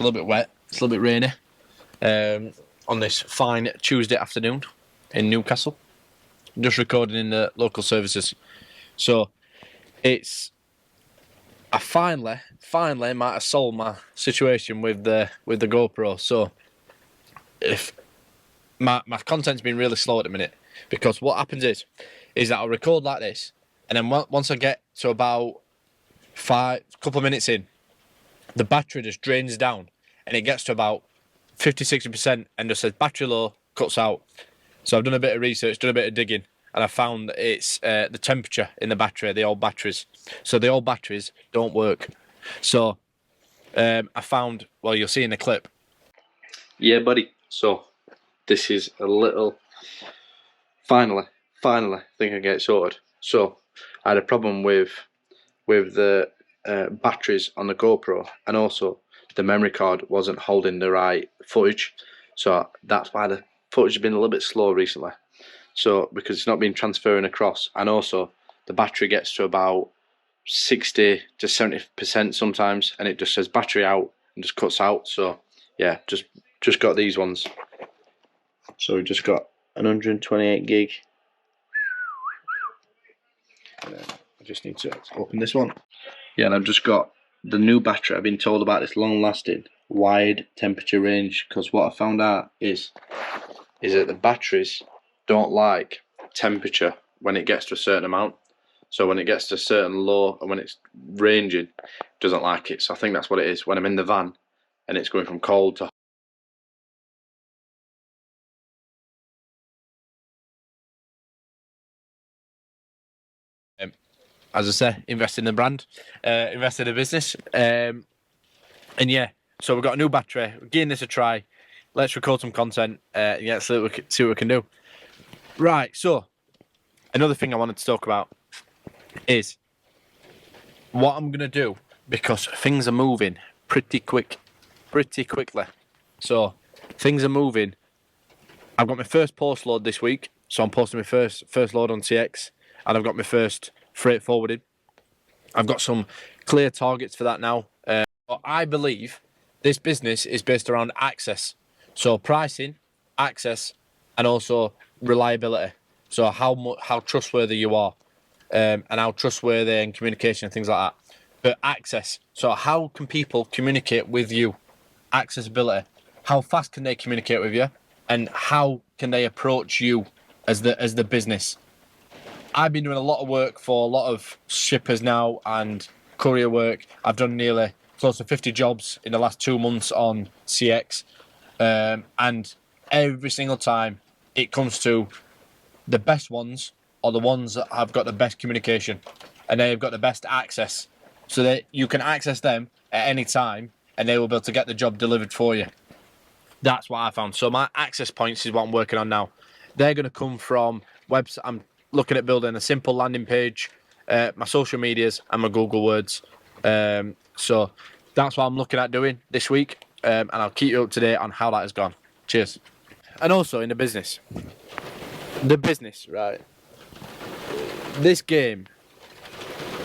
a little bit wet. It's a little bit rainy on this fine Tuesday afternoon in Newcastle. I'm just recording in the local services. So I finally might have solved my situation with the GoPro. So if my content's been really slow at the minute, because what happens is that I'll record like this, and then once I get to about couple of minutes in, the battery just drains down and it gets to about 50-60% and just says battery low, cuts out. So I've done a bit of research, done a bit of digging, and I found that it's the temperature in the battery, the old batteries. So the old batteries don't work. So I found, well, you'll see in the clip. Yeah, buddy. So this is a little, finally think I get it sorted. So I had a problem with the batteries on the GoPro, and also the memory card wasn't holding the right footage. So that's why the footage has been a little bit slow recently. So because it's not been transferring across, and also the battery gets to about 60 to 70% sometimes, and it just says battery out and just cuts out. So yeah, just got these ones. So we just got an 128 gig. I just need to open this one. Yeah, and I've just got the new battery. I've been told about this long-lasting wide temperature range, because what I found out is that the batteries don't like temperature when it gets to a certain amount. So when it gets to a certain low and when it's ranging, it doesn't like it. So I think that's what it is. When I'm in the van and it's going from cold to as I say, invest in the brand, invest in the business, and yeah. So we've got a new battery. We're giving this a try. Let's record some content. Yeah, see what we can do. Right. So another thing I wanted to talk about is what I'm gonna do, because things are moving pretty quickly. So things are moving. I've got my first post load this week, so I'm posting my first load on CX, and I've got my first freight forwarded. I've got some clear targets for that now. But I believe this business is based around access. So pricing, access, and also reliability. So how trustworthy you are, and how trustworthy and communication and things like that. But access. So how can people communicate with you? Accessibility. How fast can they communicate with you, and how can they approach you as the business? I've been doing a lot of work for a lot of shippers now and courier work. I've done nearly close to 50 jobs in the last 2 months on CX. And every single time it comes to the best ones are the ones that have got the best communication and they've got the best access. So that you can access them at any time and they will be able to get the job delivered for you. That's what I found. So my access points is what I'm working on now. They're going to come from website. I'm looking at building a simple landing page, my social medias and my Google Words. So that's what I'm looking at doing this week, and I'll keep you up to date on how that has gone. Cheers. And also in the business, right? This game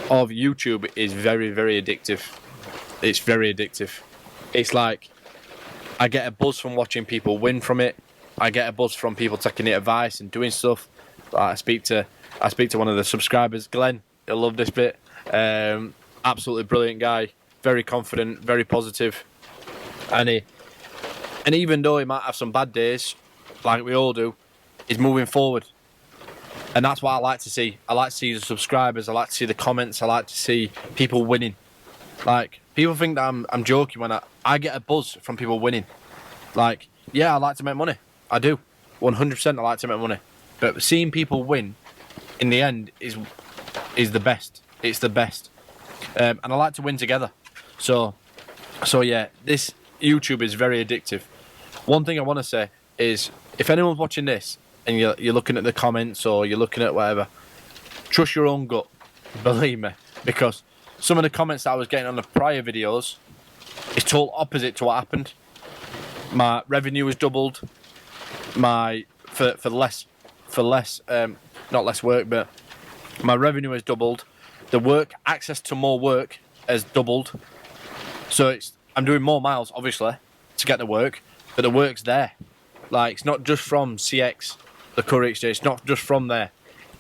of YouTube is very, very addictive. It's very addictive. It's like I get a buzz from watching people win from it. I get a buzz from people taking the advice and doing stuff. I speak to one of the subscribers, Glenn. He'll love this bit. Absolutely brilliant guy, very confident, very positive, and even though he might have some bad days, like we all do, he's moving forward, and that's what I like to see. I like to see the subscribers. I like to see the comments. I like to see people winning. Like people think that I'm joking when I get a buzz from people winning. Like, yeah, I like to make money. I do, 100%. I like to make money. But seeing people win, in the end, is the best. It's the best, and I like to win together. So yeah, this YouTube is very addictive. One thing I want to say is, if anyone's watching this and you're looking at the comments or you're looking at whatever, trust your own gut. Believe me, because some of the comments that I was getting on the prior videos is total opposite to what happened. My revenue was doubled. Not less work, but my revenue has doubled. The work, access to more work has doubled. So I'm doing more miles, obviously, to get the work, but the work's there. Like, it's not just from CX, the courier exchange. It's not just from there.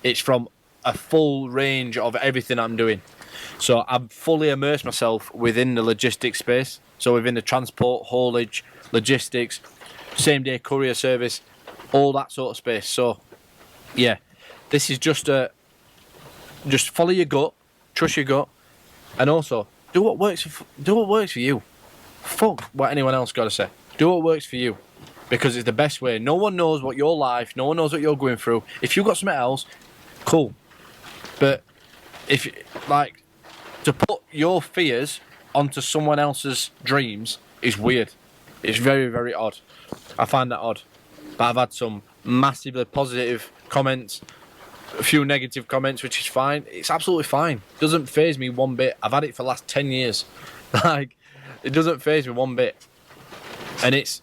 It's from a full range of everything I'm doing. So I've fully immersed myself within the logistics space. So within the transport, haulage, logistics, same day courier service, all that sort of space. So yeah, this is just follow your gut, trust your gut, and also do what works for you. Fuck what anyone else got to say. Do what works for you, because it's the best way. No one knows what your life, no one knows what you're going through. If you've got something else, cool. But if, like, to put your fears onto someone else's dreams is weird. It's very, very odd. I find that odd. But I've had some massively positive comments, a few negative comments, which is fine. It's absolutely fine. Doesn't faze me one bit. I've had it for the last 10 years. Like, it doesn't faze me one bit. And it's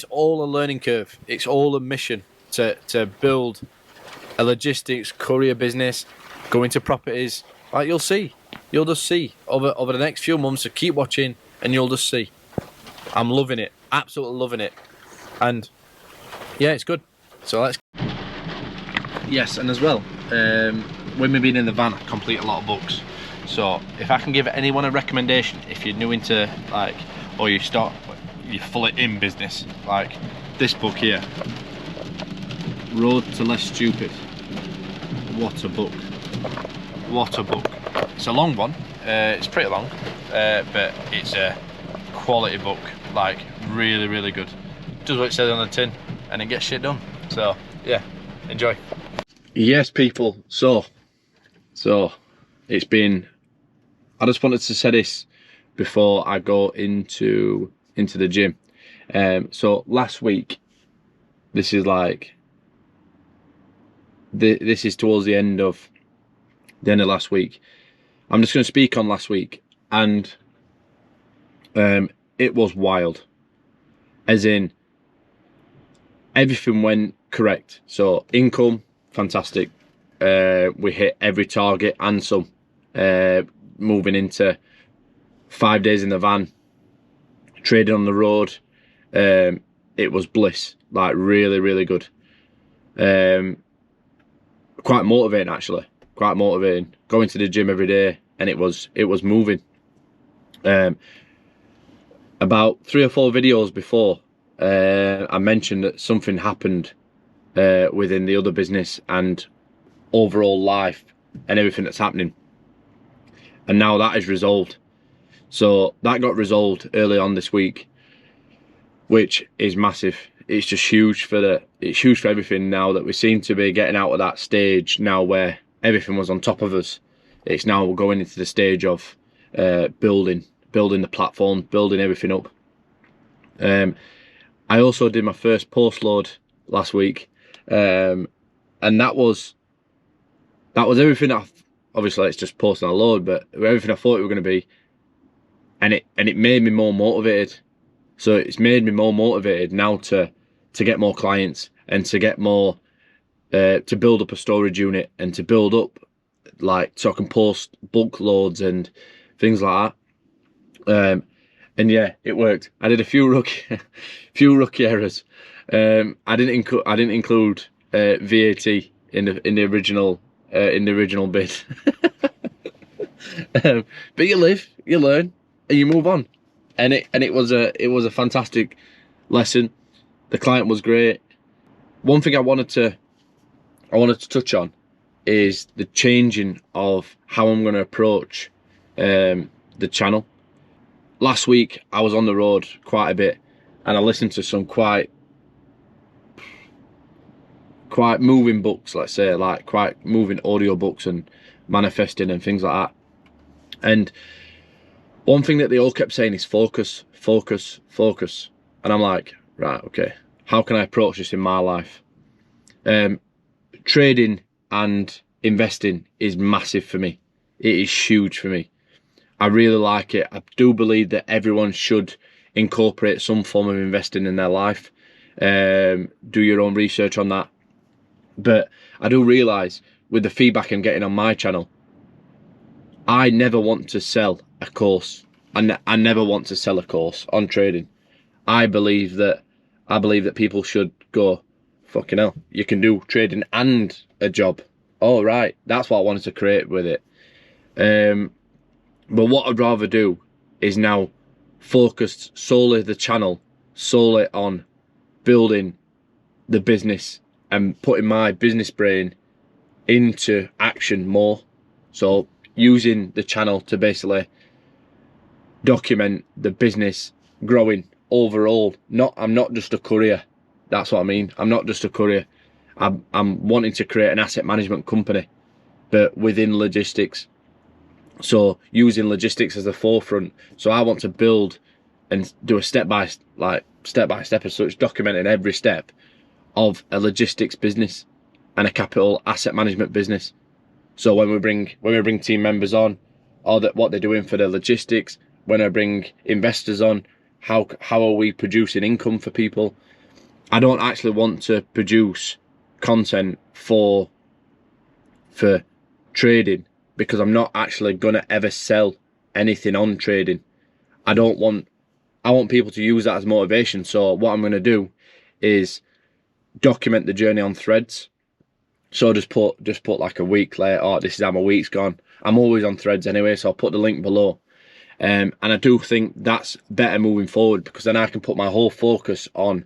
all a learning curve. It's all a mission to build a logistics courier business, go into properties. Like, you'll see. You'll just see over the next few months. So keep watching and you'll just see. I'm loving it. Absolutely loving it. And yeah, it's good. So let's... Yes, and as well, when we've been in the van, I complete a lot of books. So if I can give anyone a recommendation, if you're new into, like, or you're fully in business, like this book here, Road to Less Stupid. What a book. What a book. It's a long one. It's pretty long, but it's a quality book. Like, really, really good. Does what it says on the tin, and it gets shit done. So yeah, enjoy. Yes, people. So it's been. I just wanted to say this before I go into the gym. So last week, this is like. This is towards the end of last week. I'm just going to speak on last week, and it was wild. As in, everything went correct. So income, fantastic. We hit every target and some. Moving into 5 days in the van, trading on the road. It was bliss. Like, really, really good. Quite motivating, actually. Quite motivating. Going to the gym every day, and it was moving. About 3 or 4 videos before, I mentioned that something happened within the other business and overall life and everything that's happening. And now that is resolved. So that got resolved early on this week, which is massive. It's just huge it's huge for everything now that we seem to be getting out of that stage now where everything was on top of us. It's now going into the stage of building the platform, building everything up. I also did my first post load last week, and that was everything. Obviously it's just posting a load, but everything I thought it was going to be, and it made me more motivated. So it's made me more motivated now to get more clients and to get more, to build up a storage unit and to build up, like, so I can post bulk loads and things like that. And yeah, it worked. I did a few rookie errors. I didn't include VAT in the original bid. But you live, you learn, and you move on. And it was a fantastic lesson. The client was great. One thing I wanted to touch on is the changing of how I'm going to approach the channel. Last week I was on the road quite a bit, and I listened to some quite moving books, let's say, like quite moving audio books and manifesting and things like that. And one thing that they all kept saying is focus, focus, focus. And I'm like, right, okay, how can I approach this in my life? Trading and investing is massive for me. It is huge for me. I really like it. I do believe that everyone should incorporate some form of investing in their life. Do your own research on that. But I do realise with the feedback I'm getting on my channel, I never want to sell a course. I never want to sell a course on trading. I believe that people should go, fucking hell, you can do trading and a job. Oh right, that's what I wanted to create with it. But what I'd rather do is now focus solely the channel solely on building the business and putting my business brain into action more. So using the channel to basically document the business growing overall. I'm not just a courier. That's what I mean. I'm not just a courier. I'm wanting to create an asset management company, but within logistics. So using logistics as the forefront. So I want to build and do a step by step, as such, documenting every step of a logistics business and a capital asset management business. So when we bring team members on, what they're doing for the logistics. When I bring investors on, how are we producing income for people? I don't actually want to produce content for trading, because I'm not actually gonna ever sell anything on trading. I want people to use that as motivation. So what I'm gonna do is document the journey on threads. So just put like a week later, oh, this is how my week's gone. I'm always on threads anyway, so I'll put the link below. And I do think that's better moving forward, because then I can put my whole focus on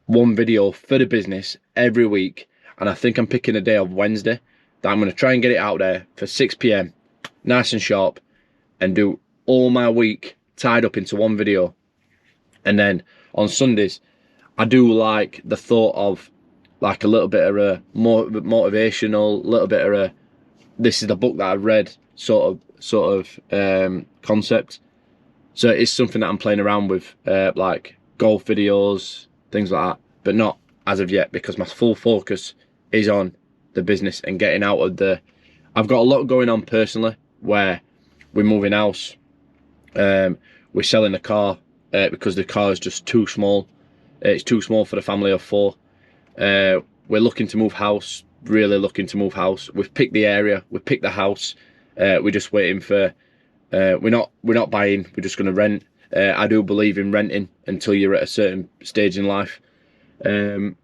one video for the business every week. And I think I'm picking a day of Wednesday that I'm going to try and get it out there for 6 PM, nice and sharp, and do all my week tied up into one video. And then on Sundays, I do like the thought of like a little bit of a more motivational, little bit of a, this is the book that I've read sort of concept. So it's something that I'm playing around with, like golf videos, things like that, but not as of yet, because my full focus is on the business and getting out of the, I've got a lot going on personally, where we're moving house, we're selling a car because the car is just too small. It's too small for the family of 4. We're looking to move house, really looking to move house. We've picked the area, we've picked the house. We're just waiting for, we're not buying, we're just going to rent. I do believe in renting until you're at a certain stage in life. And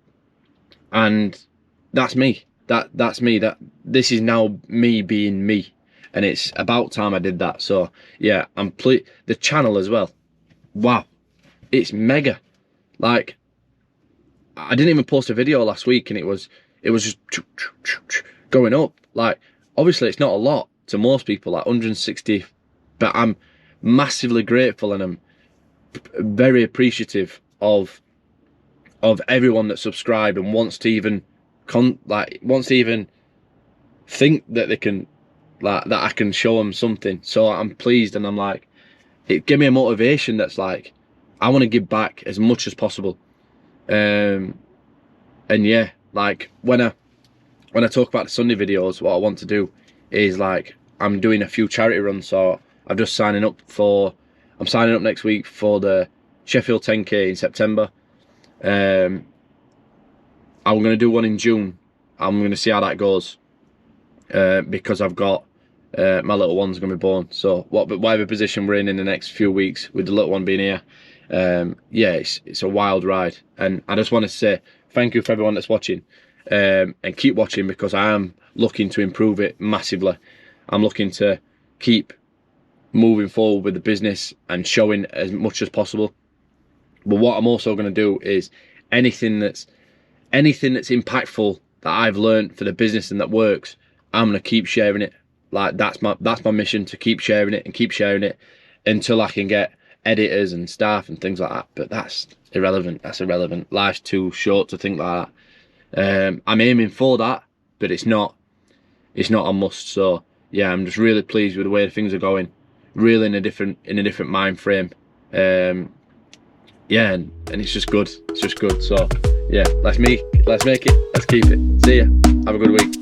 that's me. That's me. This is now me being me. And it's about time I did that. So yeah, the channel as well. Wow. It's mega. Like, I didn't even post a video last week, and it was just going up. Like, obviously it's not a lot to most people, like 160, but I'm massively grateful, and I'm very appreciative of everyone that subscribed and wants to even think that they can, like, that I can show them something. So I'm pleased, and I'm like, it gave me a motivation that's like, I want to give back as much as possible. And yeah, like when I talk about the Sunday videos, what I want to do is, like, I'm doing a few charity runs. So I'm signing up next week for the Sheffield 10K in September. I'm going to do one in June. I'm going to see how that goes, because I've got my little one's going to be born. So whatever position we're in the next few weeks, with the little one being here, yeah, it's a wild ride. And I just want to say thank you for everyone that's watching, and keep watching, because I am looking to improve it massively. I'm looking to keep moving forward with the business and showing as much as possible. But what I'm also going to do is anything that's impactful that I've learned for the business and that works, I'm going to keep sharing it. Like, that's my mission, to keep sharing it until I can get editors and staff and things like that. But that's irrelevant. Life's too short to think like that. I'm aiming for that, but it's not a must. So yeah, I'm just really pleased with the way things are going. Really in a different mind frame. Yeah, and it's just good. So yeah, let's make it. Let's keep it. See ya. Have a good week.